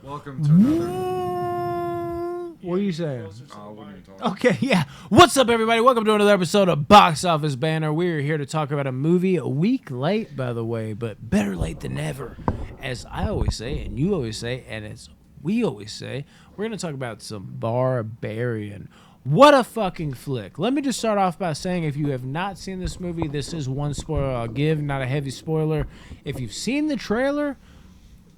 Welcome to another. What are you saying? Oh, Okay, yeah. What's up, everybody? Welcome to another episode of Box Office Banner. We're here to talk about a movie a week late, by the way, but better late than never. As I always say, and you always say, and as we always say, we're going to talk about some Barbarian. What a fucking flick. Let me just start off by saying if you have not seen this movie, this is one spoiler I'll give, not a heavy spoiler. If you've seen the trailer,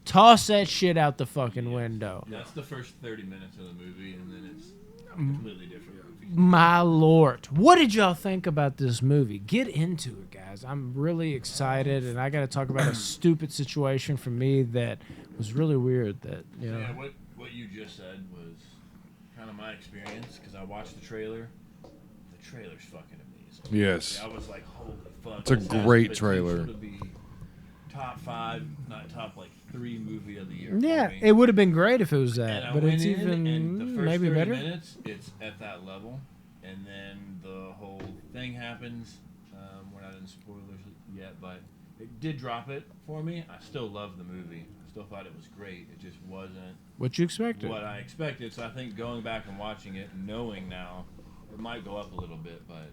toss that shit out the fucking window. That's the first 30 minutes of the movie, and then it's a completely different movie. My lord. What did y'all think about this movie? Get into it, guys. I'm really excited, and I got to talk about a stupid situation for me that was really weird. That Yeah, what you just said was kind of my experience, because I watched the trailer. The trailer's fucking amazing. Yes. I was like, holy fuck. It's a this has great the trailer. potential to be top 5, not top 3 movie of the year. Yeah, for me. it would have been great if it was that, And I but went it's in, even and the first maybe 30 better. minutes, it's at that level, and then the whole thing happens. We're not in spoilers yet, but it did drop it for me. I still love the movie. I still thought it was great. It just wasn't What you expected? what I expected. So I think going back and watching it, knowing now, it might go up a little bit, but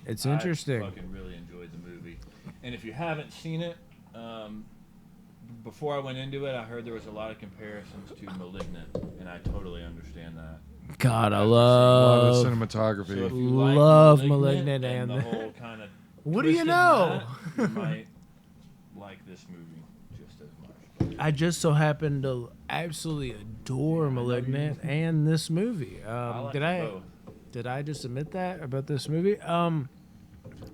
It's I interesting. fucking really enjoyed the movie. And if you haven't seen it, before I went into it, I heard there was a lot of comparisons to *Malignant*, and I totally understand that. God, I A lot love. of cinematography. So if you like Love *Malignant* *Malignant* and and the whole kind of What do you twist in know? that, you might like this movie just as much. I just so happen to absolutely adore *Malignant* and this movie. like Did I? both. Did I just admit that about this movie?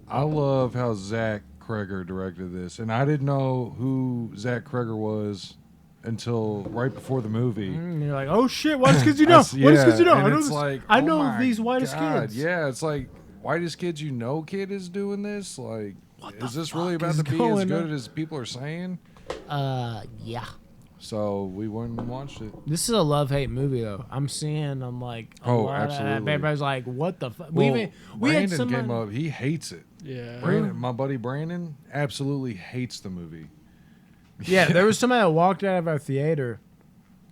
I love how Zach Kreger directed this, and I didn't know who Zach Kreger was until right before the movie. And you're like, oh shit, whitest kids you know? That's- Whitest kids you know? and I know, it's this, like, I oh know my these whitest God, kids. Yeah, it's like whitest kids you know kid is doing this. Like, What the is this really fuck about is to be as going good on? as people are saying? Yeah. So we went and watched it. This is a love-hate movie, though. I'm like, a Oh, lot of- absolutely. everybody's like, what the fuck? Well, we had Brandon some. came up. He hates it. Yeah. Brandon, my buddy Brandon, absolutely hates the movie. Yeah, there was somebody that walked out of our theater.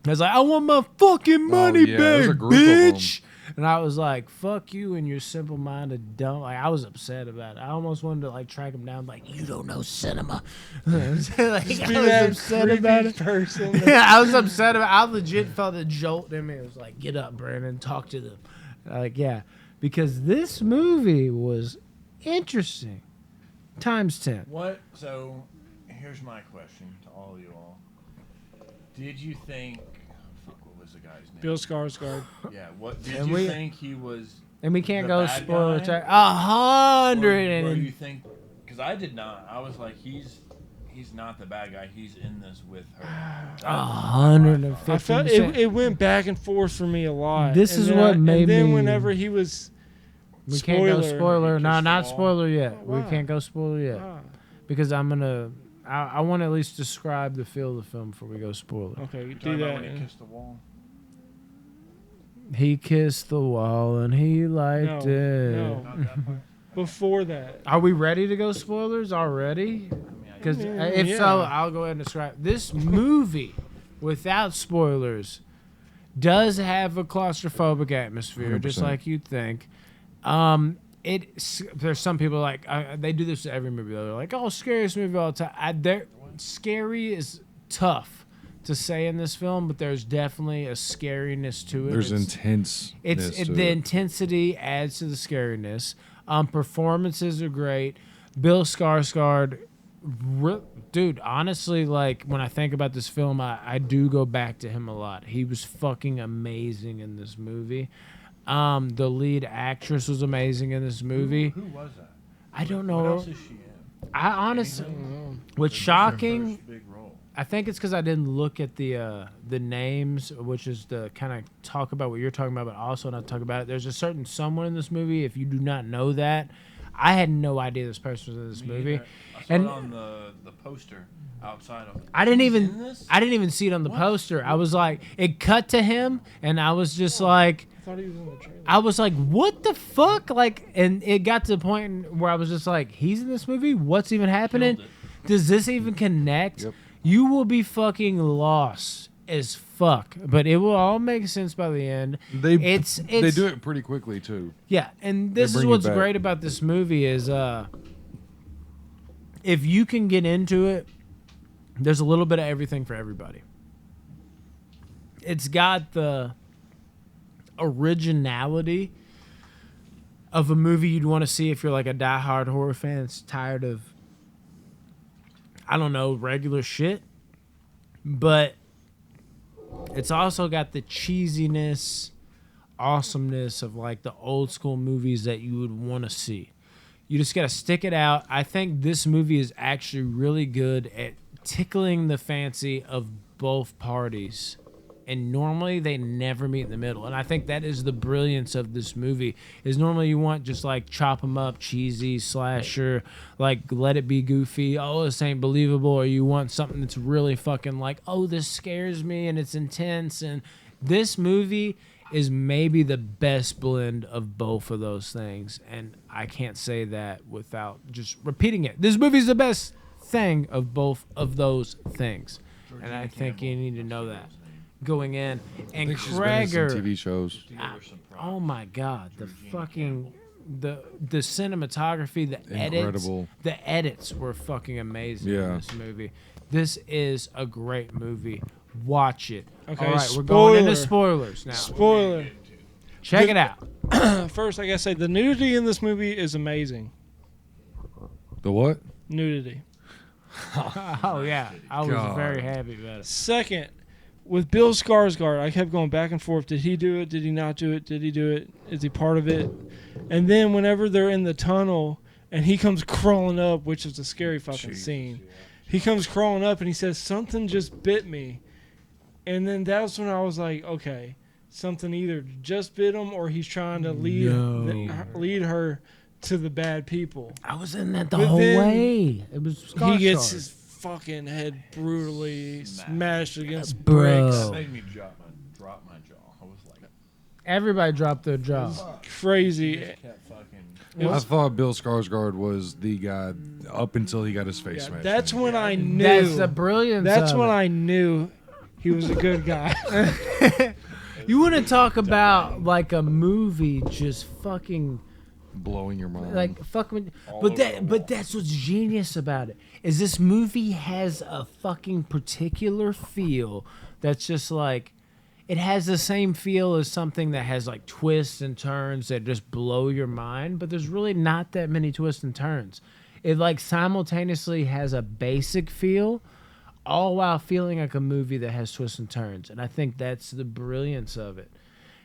I was like, I want my fucking money yeah, there's a back, group of 'em. bitch. And I was like, fuck you and your simple-minded dumb. Like, I was upset about it. I almost wanted to like track him down. Like, you don't know cinema. like, I was upset about it. person. Yeah, I was upset about. I legit felt a jolt in me. It was like, get up, Brandon, talk to them. Like, yeah, because this movie was interesting. Times 10. What? So, here's my question to all you all. Did you think? Fuck, what was the guy's name? Bill Skarsgård. Yeah. What did And you we- think he was? And we can't The go bad spoiler guy? check. Or 100 you and think? Because I did not. I was like, he's not the bad guy. He's in this with her. That's what I thought. 150. I felt it went back and forth for me a lot. This And is then what made And then me- whenever he was. we can't go spoiler. He No, kissed not the wall. spoiler yet. Why? We can't go spoiler yet Ah, because I'm gonna. I want to at least describe the feel of the film before we go spoiler. okay, You do talking about that. when he kissed the wall? He kissed the wall and he liked No, it. no. Not that part. Before that. Are we ready to go spoilers already? I mean, I Because Yeah. if so, I'll go ahead and describe this movie without spoilers. Does have a claustrophobic atmosphere, just 100%. like you'd think. There's some people like they do this to every movie. They're like, "Oh, scariest movie of all time." Scary is tough to say in this film, but there's definitely a scariness to it. There's It's- intense. the intensity adds to the scariness. Performances are great. Bill Skarsgård, dude. Honestly, like when I think about this film, I do go back to him a lot. He was fucking amazing in this movie. The lead actress was amazing in this movie. Who was that? I don't What know. else is she in? I honestly, Mm-hmm. what's This is her shocking. first big role. I think it's because I didn't look at the names, which is the kind of talk about what you're talking about, but also not talk about it. There's a certain someone in this movie. If you do not know that, I had no idea this person was in this Me movie. either. I saw And- it on the poster outside of. I didn't He's even in this? I didn't even see it on the What? poster. I was like, it cut to him, and I was just like, I thought he was in the trailer. I was like, what the fuck? Like, and it got to the point where I was just like, he's in this movie? What's even happening? Killed it. Does this even connect? Yep. You will be fucking lost as fuck, but it will all make sense by the end. They It's do it pretty quickly too. Yeah, and this is bring you what's back. great about this movie is if you can get into it, there's a little bit of everything for everybody. It's got the originality of a movie you'd want to see if you're like a diehard horror fan that's tired of, I don't know, regular shit. But it's also got the cheesiness, awesomeness of like the old school movies that you would want to see. You just got to stick it out. I think this movie is actually really good at tickling the fancy of both parties. And normally they never meet in the middle. And I think that is the brilliance of this movie. Is normally you want just like chop 'em up, cheesy, slasher, like let it be goofy. Oh, this ain't believable. Or you want something that's really fucking like, oh, this scares me and it's intense. And this movie is maybe the best blend of both of those things. And I can't say that without just repeating it. This movie's the best thing of both of those things. And I think you need to know that going in. And I think she's been in some Krager, TV shows. oh my god, the fucking the cinematography, the Incredible. edits, the edits were fucking amazing in Yeah. this movie. This is a great movie. Watch it. Okay, All right, we're going into spoiler. spoilers now. Spoiler. Check it out. First, I gotta say, the nudity in this movie is amazing. The what? Nudity. Oh yeah, I was God. very happy about it. Second, with Bill Skarsgård, I kept going back and forth. Did he do it? Did he not do it? Did he do it? Is he part of it? And then whenever they're in the tunnel and he comes crawling up, which is a scary fucking scene, he comes crawling up and he says, "Something just bit me." And then that's when I was like, okay, something either just bit him or he's trying to lead lead her to the bad people. I was in that the But whole then way. It was He gets Skarsgård. his fucking head brutally smashed against Bro. bricks. That made me drop my jaw. I was like, Everybody dropped their jaw. Crazy. kept fucking. It I was- thought Bill Skarsgård was the guy up until he got his face yeah, smashed. that's in. when I knew. That's the brilliance. That's of when it. I knew he was a good guy. You want to talk about like a movie just fucking blowing your mind. like fucking, over the but that's what's genius about it is this movie has a fucking particular feel that's just like it has the same feel as something that has like twists and turns that just blow your mind, but there's really not that many twists and turns. It like simultaneously has a basic feel all while feeling like a movie that has twists and turns. And I think that's the brilliance of it.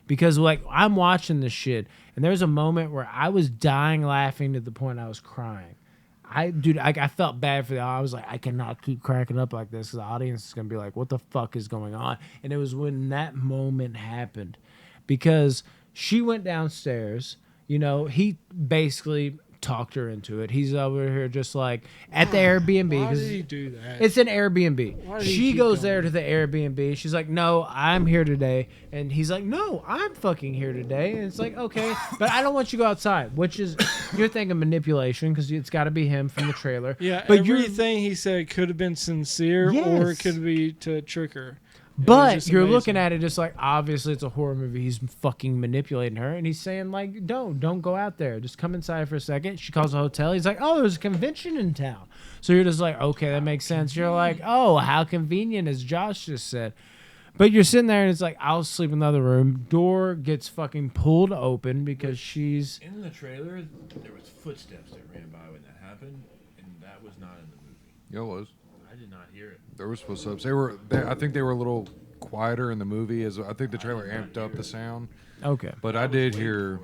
Because like I'm watching this shit and there's a moment where I was dying laughing to the point I was crying. I felt bad for the audience. I was like, I cannot keep cracking up like this because the audience is going to be like, what the fuck is going on? And it was when that moment happened because she went downstairs. You know, he basically talked her into it. He's over here just like at the Airbnb. Why 'cause did he do that? it's an Airbnb. Why did he She keep goes going? there to the Airbnb. She's like, no, I'm here today. And he's like, no, I'm fucking here today. And it's like, okay, but I don't want you to go outside, which is, you're thinking manipulation because it's got to be him from the trailer. Yeah, but you're, everything he said could have been sincere or Yes. it could be to trick her. but just you're amazing. looking at it just like, obviously it's a horror movie. He's fucking manipulating her. And he's saying like, don't go out there. Just come inside for a second. She calls a hotel. He's like, oh, there's a convention in town. So you're just like, okay, that makes sense. You're like, oh, how convenient, as Josh just said. But you're sitting there and it's like, I'll sleep in the other room. Door gets fucking pulled open because she's. In the trailer, there was footsteps that ran by when that happened, and that was not in the movie. Yeah, it was. I did not hear it. There was footsteps. I think they were a little quieter in the movie. As I think the trailer amped up the sound, Okay. but I did hear.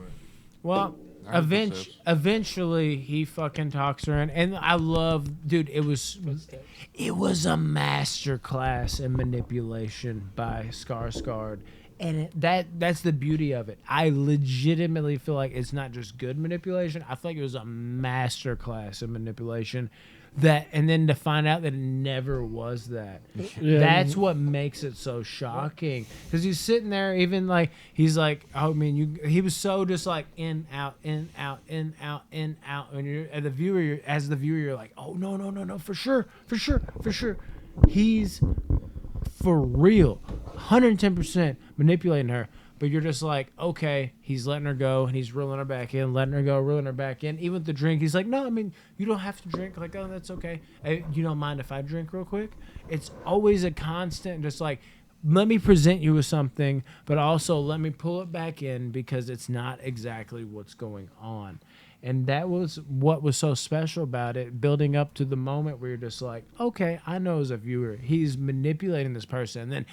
Well, I heard footsteps. eventually he fucking talks her in. And I love, dude, it was a master class in manipulation by Skarsgård. And that's the beauty of it. I legitimately feel like it's not just good manipulation. I feel like it was a master class in manipulation. And then to find out that it never was that. Yeah. That's what makes it so shocking. Because he's sitting there, even like, he's like, I mean, he was so just like in, out, in, out, in, out, in, out. And you're, as the viewer, you're like, oh, no, for sure. He's for real, 110% manipulating her. But you're just like, okay, he's letting her go, and he's reeling her back in, letting her go, reeling her back in. Even with the drink, he's like, no, I mean, you don't have to drink. Like, oh, that's okay. Hey, you don't mind if I drink real quick? It's always a constant, just like, let me present you with something, but also let me pull it back in because it's not exactly what's going on. And that was what was so special about it, building up to the moment where you're just like, okay, I know as a viewer, he's manipulating this person, and then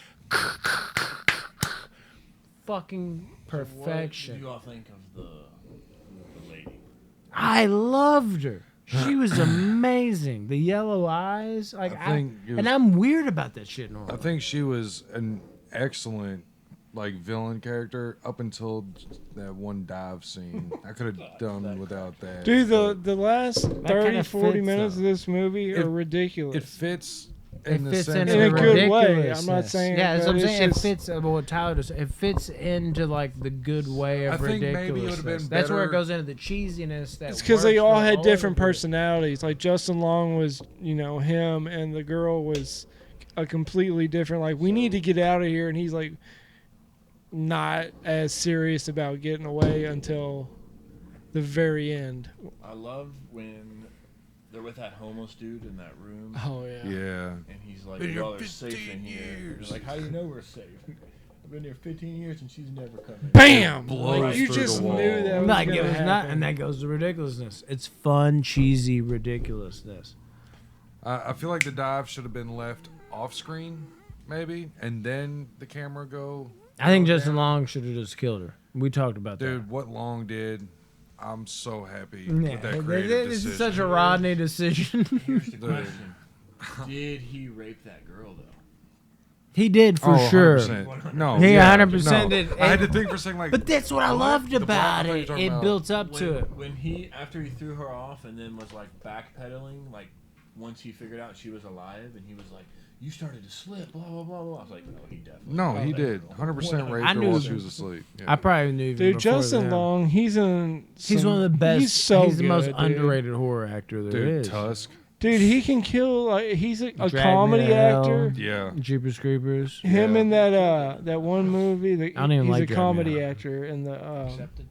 fucking perfection. What do you all think of the lady? I loved her. She was amazing. The yellow eyes, like I think it was- and I'm weird about that shit. Normally. I think she was an excellent like villain character up until that one dive scene. I could have done without that. Dude, the last 30, kinda 40 fits, minutes though. of this movie It- are ridiculous. It fits It in the fits sense into In the a good way. ridiculousness. I'm not saying Yeah, that's that what I'm it's saying. just- It fits. What Tyler just. It fits into like the good way of I think maybe it ridiculousness. would've been That's where it better- goes into the cheesiness. That It's because they works all for had of different the group. personalities. Like Justin Long was, him, and the girl was a completely different. Like, we need to get out of here, and he's like, not as serious about getting away until the very end. I love when they're with that homeless dude in that room, Oh yeah. Yeah. and he's like, Been here "Y'all are safe 15 in here." years. They're like, "How do you know we're safe? I've been here 15 years and she's never come in." Bam! Blows Like, you through just the wall. knew that was Like gonna it was happen. not, and that goes to ridiculousness. It's fun, cheesy ridiculousness. I feel like the dive should have been left off screen, maybe, and then the camera go. I think go Justin down. Long should have just killed her. We talked about Dude, what Long did, I'm so happy that. with that creative It's decision. such a Rodney decision. Here's the Dude. question: did he rape that girl though? He did for Oh, sure. 100%. No, He yeah, 100% no. did. I had to think for a second, like, But that's what I loved The about I thought you it. were talking It about- built up to it. When he after he threw her off and then was like backpedaling, like once he figured out she was alive, and he was like, "You started to slip." Blah blah blah blah. I was like, "No, he definitely." No, raped he that did. girl." 100% raped I her knew while that. she was asleep. Yeah. I probably knew even Dude, before Justin then. Long, he's in. He's one of the best. He's so the most good, dude. underrated horror actor there Dude, is. Tusk. Dude, he can kill. Like, he's a Drag Me comedy to Hell. actor. Yeah. Jeepers Creepers. Him Yeah. in that one movie. I don't even he's like a Drag Me comedy to Hell. actor in the. Accepted.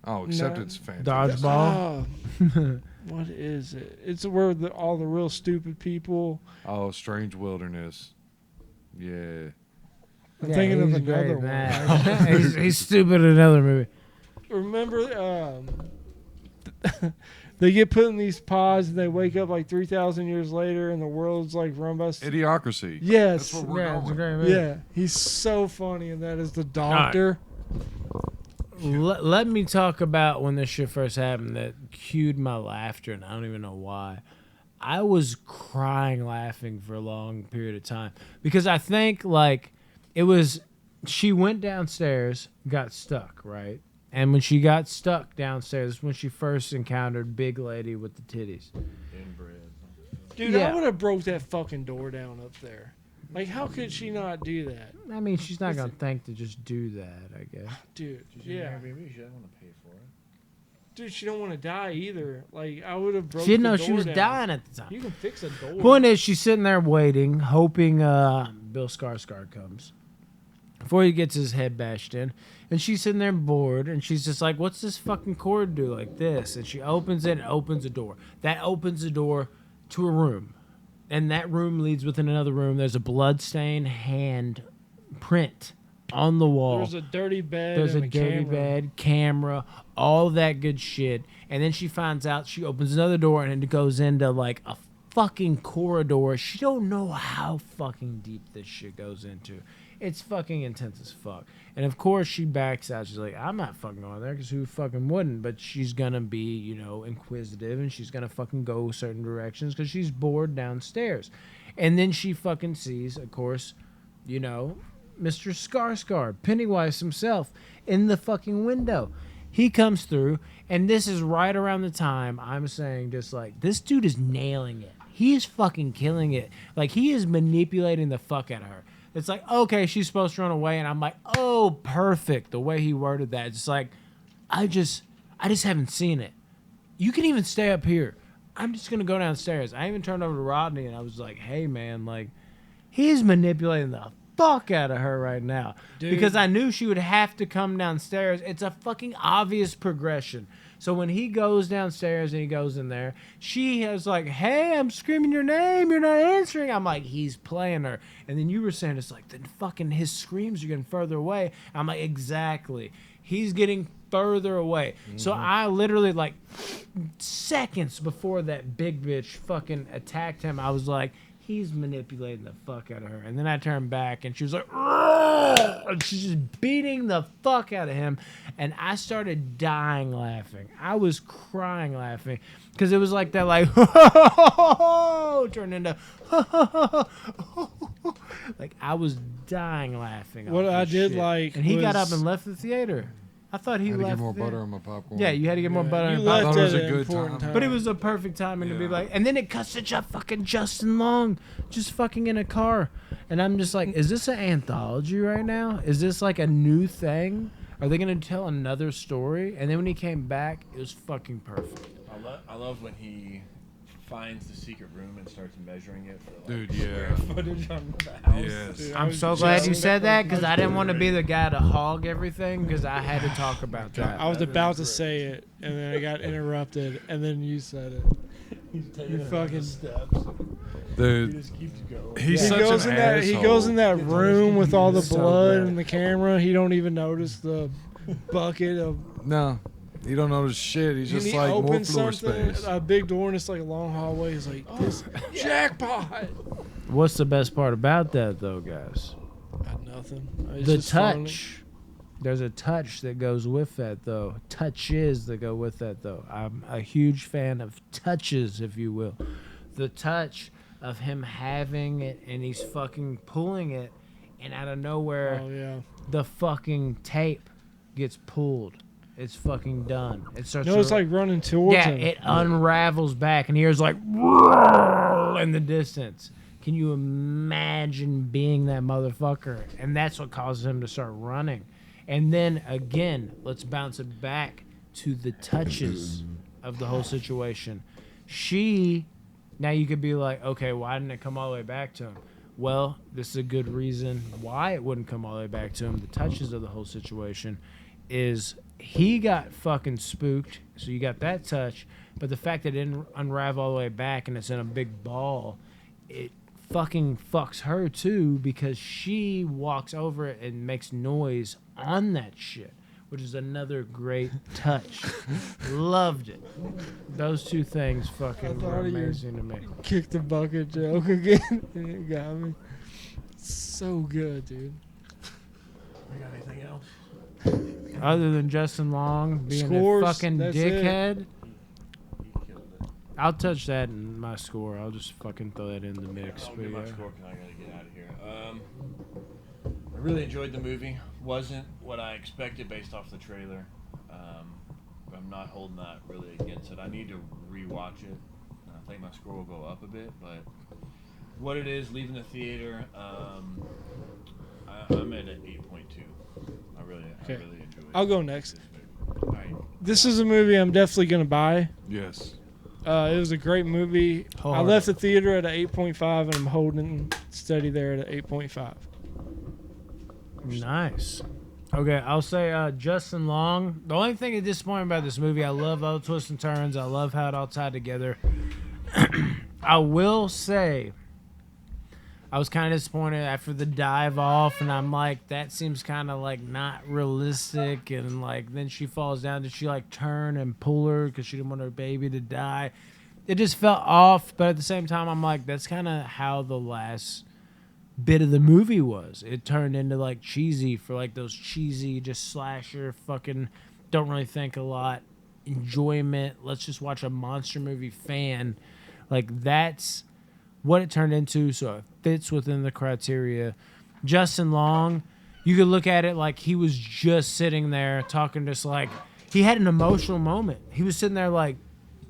Oh, except No. it's fantastic. Dodgeball. What is it? It's where all the real stupid people. Oh, Strange Wilderness. Yeah. I'm thinking of he's another great, one. man. he's stupid in another movie. Remember, they get put in these pods and they wake up like 3,000 years later and the world's like run by. Idiocracy. Yes. That's what we're Yeah, it's a going. great movie. Yeah, he's so funny, and that is the doctor. Let me talk about when this shit first happened that cued my laughter, and I don't even know why. I was crying laughing for a long period of time because I think like it was she went downstairs, got stuck, right? And when she got stuck downstairs, when she first encountered Big Lady with the titties. Inbred. Dude, Yeah. I would have broke that fucking door down up there. Like, how could she not do that? I mean, she's not gonna think to just do that, I guess. Dude, She's in yeah. Airbnb. She doesn't want to pay for it. Dude, she don't want to die either. Like, I would have broke She didn't the know she door was down. dying at the time. You can fix a door. Point is, she's sitting there waiting, hoping Bill Skarsgård comes before he gets his head bashed in. And she's sitting there bored, and she's just like, what's this fucking cord do like this? And she opens it and opens a door. That opens the door to a room. And that room leads within another room. There's a bloodstained hand print on the wall. There's a dirty bed. There's a and dirty camera. bed, camera, all that good shit. And then she finds out, she opens another door and it goes into like a fucking corridor. She don't know how fucking deep this shit goes into. It's fucking intense as fuck. And of course she backs out. She's like, I'm not fucking going there because who fucking wouldn't? But she's gonna be, inquisitive and she's gonna fucking go certain directions because she's bored downstairs. And then she fucking sees, of course, Mr. Skarsgård, Pennywise himself, in the fucking window. He comes through, and this is right around the time I'm saying just like, this dude is nailing it. He is fucking killing it. Like, he is manipulating the fuck out of her. It's like, okay, she's supposed to run away, and I'm like, oh, perfect. The way he worded that. It's like, I just haven't seen it. You can even stay up here. I'm just going to go downstairs. I even turned over to Rodney, and I was like, hey, man, like, he's manipulating the fuck out of her right now. Dude. Because I knew she would have to come downstairs. It's a fucking obvious progression. So when he goes downstairs and he goes in there, she has like, hey, I'm screaming your name. You're not answering. I'm like, he's playing her. And then you were saying it's like, then fucking his screams are getting further away. I'm like, exactly. He's getting further away. So I literally like seconds before that big bitch fucking attacked him, I was like, he's manipulating the fuck out of her. And then I turned back and she was like, "Argh!" And she's just beating the fuck out of him. And I started dying laughing. I was crying laughing because it was like that, like, turned into, like I was dying laughing. What off I this did shit. like and he got was- up and left the theater. I thought he I had to left. get more the butter theater. on my popcorn. Yeah, you had to get more butter. You on left thought it was at a an good important time. time. but it was a perfect timing to be Yeah. like, and then it cuts to fucking Justin Long just fucking in a car. And I'm just like, is this an anthology right now? Is this like a new thing? Are they going to tell another story? And then when he came back, it was fucking perfect. I love when he finds the secret room and starts measuring it for like Dude, yeah. footage on the house. Yes. Dude, I I'm was so just- glad you said that because I didn't want to be the guy to hog everything because I had to talk about that. I was That is about to great. say it, and then I got interrupted, and then you said it. He's taking You it fucking- the steps. He Dude, just keeps going. he's He such goes an in that. asshole. He goes in that room with all the So blood bad. and the camera. He don't even notice the bucket of. No, you don't notice shit. He's and just he like more opens floor something, space. a big door, and it's like a long hallway. He's like, "This jackpot." What's the best part about that, though, guys? Nothing. It's The just funny. touch. There's a touch that goes with that, though. Touches that go with that, though. I'm a huge fan of touches, if you will. The touch of him having it and he's fucking pulling it, and out of nowhere, Oh yeah. the fucking tape gets pulled. It's fucking done. It starts. No, to- it's like running towards yeah, him. it unravels back, and here's like "Roar" in the distance. Can you imagine being that motherfucker? And that's what causes him to start running. And then again, let's bounce it back to the touches of the whole situation. Now you could be like, okay, why didn't it come all the way back to him? Well, this is a good reason why it wouldn't come all the way back to him. The touches of the whole situation is he got fucking spooked, so you got that touch. But the fact that it didn't unravel all the way back and it's in a big ball, it fucking fucks her too because she walks over it and makes noise on that shit, which is another great touch. Loved it. Those two things fucking I were thought you- amazing to me. Kick the bucket joke again. It got me. So good, dude. We got anything else? Other than Justin Long being Scores, a fucking that's it. dickhead, He killed it. I'll touch that in my score. I'll just fucking throw that in the mix. I'll But give my yeah. score because I gotta get out of here. I really enjoyed the movie. Wasn't what I expected based off the trailer. I'm not holding that really against it. I need to rewatch it. I think my score will go up a bit, but what it is, leaving the theater, I'm at an 8.2. I really Okay. enjoyed it. I'll go next. This movie. All right. This is a movie I'm definitely gonna buy. Yes. It was a great movie. I Hard. left the theater at an 8.5, and I'm holding steady there at an 8.5. Nice. Okay, I'll say Justin Long. The only thing that's disappointing about this movie, I love all the twists and turns. I love how it all tied together. I will say, I was kind of disappointed after the dive off, and I'm like, that seems kind of like not realistic. And like, then she falls down. Did she like turn and pull her because she didn't want her baby to die? It just felt off, but at the same time, I'm like, that's kind of how the last bit of the movie was. It turned into like cheesy for like those cheesy just slasher fucking don't really think a lot enjoyment. Let's just watch a monster movie fan. Like that's what it turned into, so it fits within the criteria. Justin Long, you could look at it like he was just sitting there talking, just like he had an emotional moment. He was sitting there like,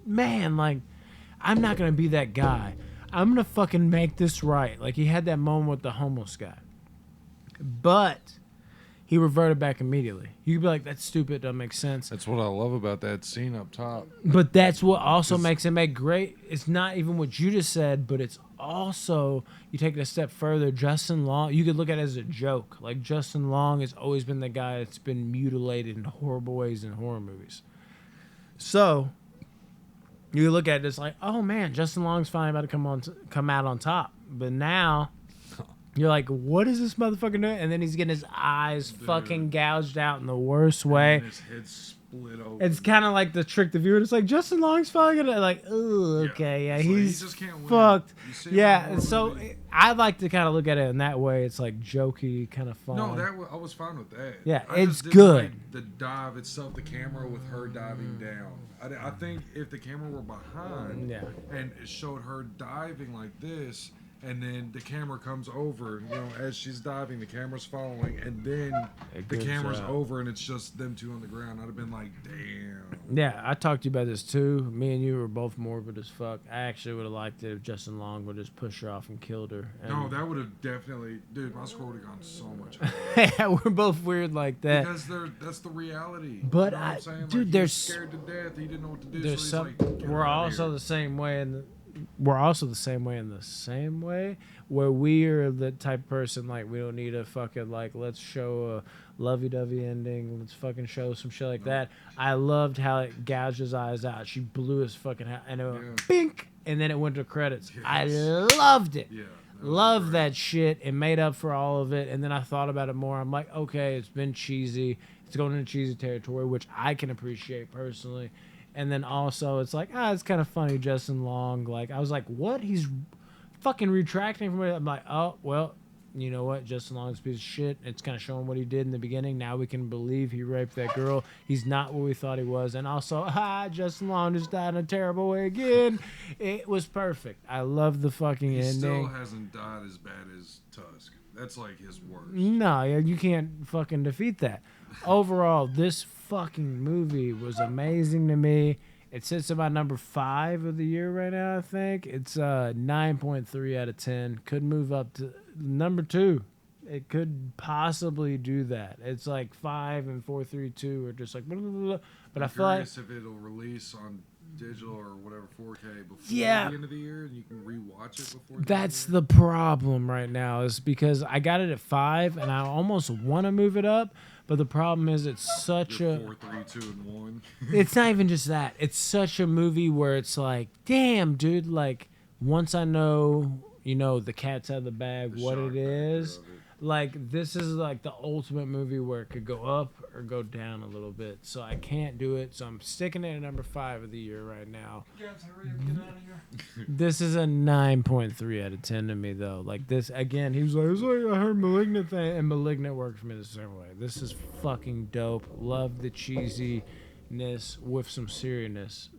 man, like I'm not gonna be that guy. I'm gonna fucking make this right. Like he had that moment with the homeless guy. But he reverted back immediately. You could be like, that's stupid, doesn't make sense. That's what I love about that scene up top. But that's what also makes it make great. It's not even what you just said, but it's also, you take it a step further, Justin Long, you could look at it as a joke. Like, Justin Long has always been the guy that's been mutilated in horrible ways in horror movies. So, you look at it, it's like, oh man, Justin Long's finally about to come out on top. But now, you're like, what is this motherfucker doing? And then he's getting his eyes fucking gouged out in the worst way. And his head split open. It's kind of like the trick the viewer. It's like, Justin Long's finally gonna, like, oh, okay, yeah, It's like, he's he just can't win. fucked. You see him in Yeah, a horror and so movie. I like to kind of look at it in that way. It's like jokey, kind of fun. No, I was fine with that. Yeah, I it's just didn't good. like the dive itself, the camera with her diving down. I think if the camera were behind Yeah. and it showed her diving like this, and then the camera comes over, as she's diving, the camera's following, and then It the gives camera's out. over and it's just them two on the ground. I'd have been like, damn. Yeah, I talked to you about this too. Me and you were both morbid as fuck. I actually would have liked it if Justin Long would just push her off and killed her. No, And that would have definitely, dude, my score would have gone so much higher. yeah, we're both weird like that. Because that's the reality. But you know what I'm saying? dude, like, he was there's scared to death. He didn't know what to do. There's so some. he's like, "Get We're her out of also here." the same way, and we're also the same way in the same way where we are the type of person like we don't need a fucking like let's show a lovey-dovey ending. Let's fucking show some shit like that. I loved how it gouged his eyes out. She blew his fucking head, and it went bink, and then it went to credits. I loved it. Yeah. Love that shit. It made up for all of it. And then I thought about it more. I'm like, okay, it's been cheesy. It's going into cheesy territory, which I can appreciate personally. And then also, it's like, it's kind of funny, Justin Long. Like, I was like, what? He's fucking retracting from it. I'm like, oh, well, you know what? Justin Long's a piece of shit. It's kind of showing what he did in the beginning. Now we can believe he raped that girl. He's not what we thought he was. And also, Justin Long just died in a terrible way again. It was perfect. I love the fucking He ending. still hasn't died as bad as Tusk. That's like his worst. No, you can't fucking defeat that. Overall, this fucking movie was amazing to me. It sits about number 5 of the year right now, I think. It's 9.3 out of 10. Could move up to number 2. It could possibly do that. It's like 5 and 4, 3, 2 are just like blah, blah, blah. But I feel like Curious if it'll release on digital or whatever 4K before Yeah. the end of the year, and you can rewatch it before. that's the end the problem right now is because I got it at 5 and I almost want to move it up, but the problem is it's such of the year. a 4, 3, 2, and 1. it's not even just that. It's such a movie where it's like, damn, dude, like once I know, the cat's out of the bag, The what shock it is, factor of it. like this is like the ultimate movie where it could go up or go down a little bit. So I can't do it. So I'm sticking it at number 5 of the year right now. This is a 9.3 out of 10 to me though. Like this again, he was like, I heard Malignant thing, and Malignant worked for me the same way. This is fucking dope. Love the cheesiness with some seriousness.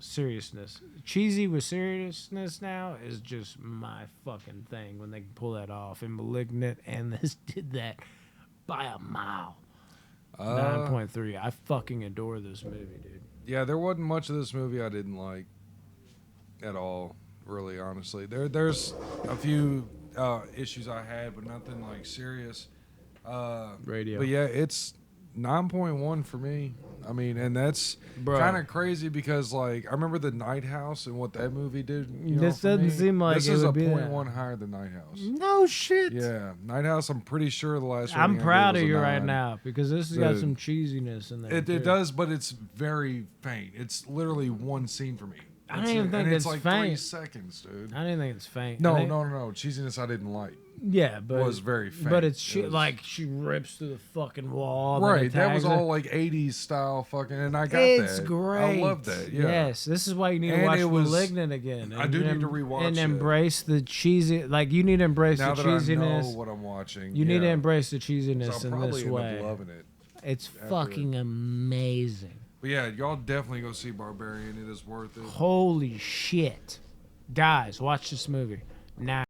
Cheesy with seriousness now is just my fucking thing when they can pull that off. And Malignant and this did that by a mile. 9.3. I fucking adore this movie, dude. Yeah, there wasn't much of this movie I didn't like at all. Really, honestly, there's a few issues I had, but nothing like serious. Radio. But yeah, it's 9.1 for me. I mean, and that's Bro. kind of crazy because like I remember the Night House and what that movie did. This for doesn't me. seem like this it is would a be that. 0.1 higher than Night House. No shit. Yeah, Night House. I'm pretty sure the last. I'm rating I proud gave of was you a right 9. now because this has got Dude. some cheesiness in there. It too. does, but it's very faint. It's literally one scene for me. I don't That's even it. think and it's like faint. 3 seconds, dude. I didn't think it's faint. No, I think- no. Cheesiness I didn't like. Yeah, but was very faint. But it's It was- like she rips through the fucking wall. and then Right, that was tags her. all like 80s style fucking, and I got It's that. great. I love that, yeah. Yes, this is why you need to And watch it was- Malignant again. I do need to rewatch and it. embrace the cheesy. Like you need to embrace Now the that I know cheesiness. what I'm watching, You need to yeah. embrace the So cheesiness I'll in probably this end way. up loving it. It's after fucking amazing. But yeah, y'all definitely go see Barbarian. It is worth it. Holy shit, guys! Watch this movie now.